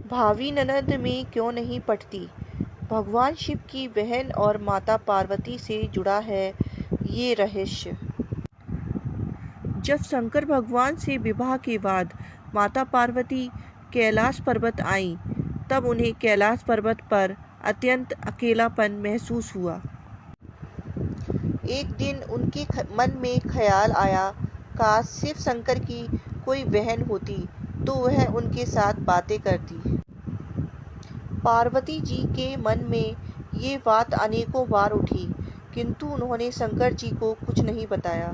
भावी ननद में क्यों नहीं पटती? भगवान शिव की बहन और माता पार्वती से जुड़ा है ये रहस्य। जब शंकर भगवान से विवाह के बाद माता पार्वती कैलाश पर्वत आईं, तब उन्हें कैलाश पर्वत पर अत्यंत अकेलापन महसूस हुआ। एक दिन उनके मन में ख्याल आया, काश शिव शंकर की कोई बहन होती तो वह उनके साथ बातें करती। पार्वती जी के मन में ये बात अनेकों बार उठी, किंतु उन्होंने शंकर जी को कुछ नहीं बताया।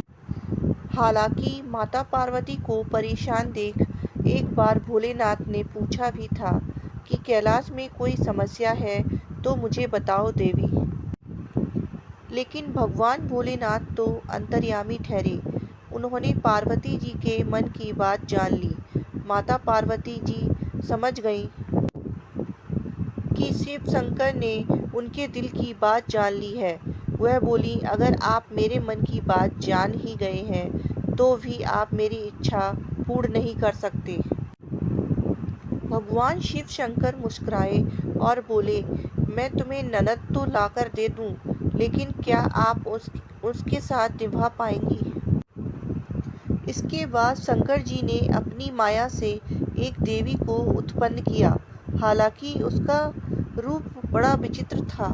हालांकि माता पार्वती को परेशान देख एक बार भोलेनाथ ने पूछा भी था कि कैलाश में कोई समस्या है तो मुझे बताओ देवी। लेकिन भगवान भोलेनाथ तो अंतर्यामी ठहरे। उन्होंने पार्वती जी के मन की बात जान ली। माता पार्वती जी समझ गईं कि शिव शंकर ने उनके दिल की बात जान ली है। वह बोली, अगर आप मेरे मन की बात जान ही गए हैं तो भी आप मेरी इच्छा पूर्ण नहीं कर सकते। भगवान शिव शंकर मुस्कुराए और बोले, मैं तुम्हें ननद तो लाकर दे दूं, लेकिन क्या आप उसके साथ निभा पाएंगी? इसके बाद शंकर जी ने अपनी माया से एक देवी को उत्पन्न किया। हालांकि उसका रूप बड़ा विचित्र था।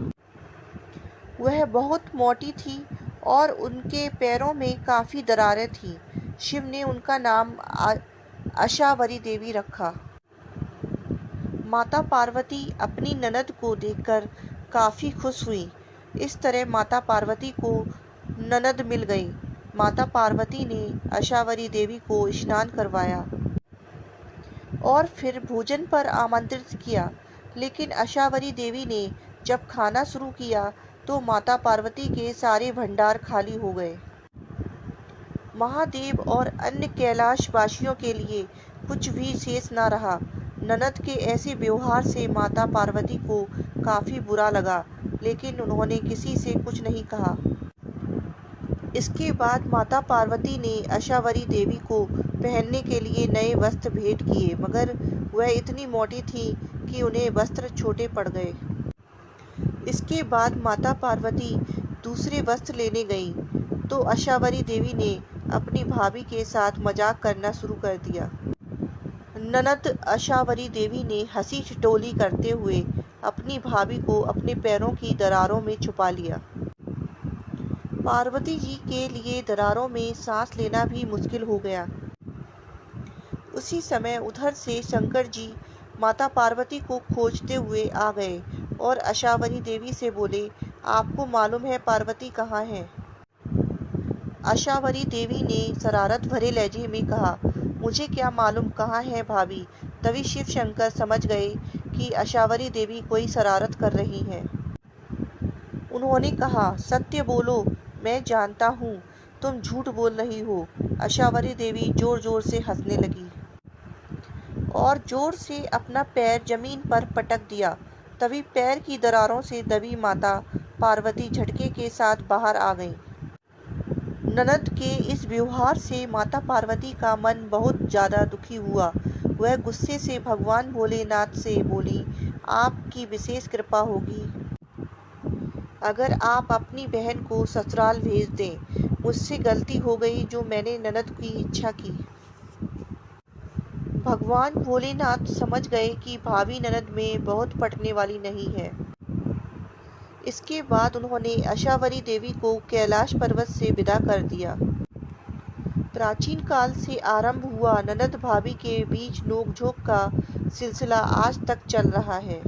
वह बहुत मोटी थी और उनके पैरों में काफी दरारें थीं। शिव ने उनका नाम अशावरी देवी रखा। माता पार्वती अपनी ननद को देखकर काफी खुश हुई। इस तरह माता पार्वती को ननद मिल गई। माता पार्वती ने अशावरी देवी को स्नान करवाया और फिर भोजन पर आमंत्रित किया। लेकिन अशावरी देवी ने जब खाना शुरू किया तो माता पार्वती के सारे भंडार खाली हो गए। महादेव और अन्य कैलाशवासियों के लिए कुछ भी शेष न रहा। ननद के ऐसे व्यवहार से माता पार्वती को काफी बुरा लगा, लेकिन उन्होंने किसी से कुछ नहीं कहा। इसके बाद माता पार्वती ने अशावरी देवी को पहनने के लिए नए वस्त्र भेंट किए, मगर वह इतनी मोटी थी कि उन्हें वस्त्र छोटे पड़ गए। इसके बाद माता पार्वती दूसरे वस्त्र लेने गईं, तो अशावरी देवी ने अपनी भाभी के साथ मजाक करना शुरू कर दिया। ननद अशावरी देवी ने हंसी ठिठोली करते हुए अपनी भाभी को अपने पैरों की दरारों में छुपा लिया। पार्वती जी के लिए दरारों में सांस लेना भी मुश्किल हो गया। उसी समय उधर से शंकर जी माता पार्वती को खोजते हुए आ गए और अशावरी देवी से बोले, आपको मालूम है पार्वती कहाँ है? अशावरी देवी ने शरारत भरे लहजे में कहा, मुझे क्या मालूम कहाँ है भाभी। तभी शिव शंकर समझ गए कि अशावरी देवी कोई शरारत कर रही हैं। उन्होंने कहा, सत्य बोलो, मैं जानता हूँ तुम झूठ बोल रही हो। अशावरी देवी जोर जोर से हंसने लगी और जोर से अपना पैर जमीन पर पटक दिया। तभी पैर की दरारों से दबी माता पार्वती झटके के साथ बाहर आ गईं। ननद के इस व्यवहार से माता पार्वती का मन बहुत ज्यादा दुखी हुआ। वह गुस्से से भगवान भोलेनाथ से बोली, आपकी विशेष कृपा होगी अगर आप अपनी बहन को ससुराल भेज दें। मुझसे गलती हो गई जो मैंने ननद की इच्छा की। भगवान भोलेनाथ समझ गए कि भाभी ननद में बहुत पटने वाली नहीं है। इसके बाद उन्होंने अशावरी देवी को कैलाश पर्वत से विदा कर दिया। प्राचीन काल से आरंभ हुआ ननद भाभी के बीच नोकझोंक का सिलसिला आज तक चल रहा है।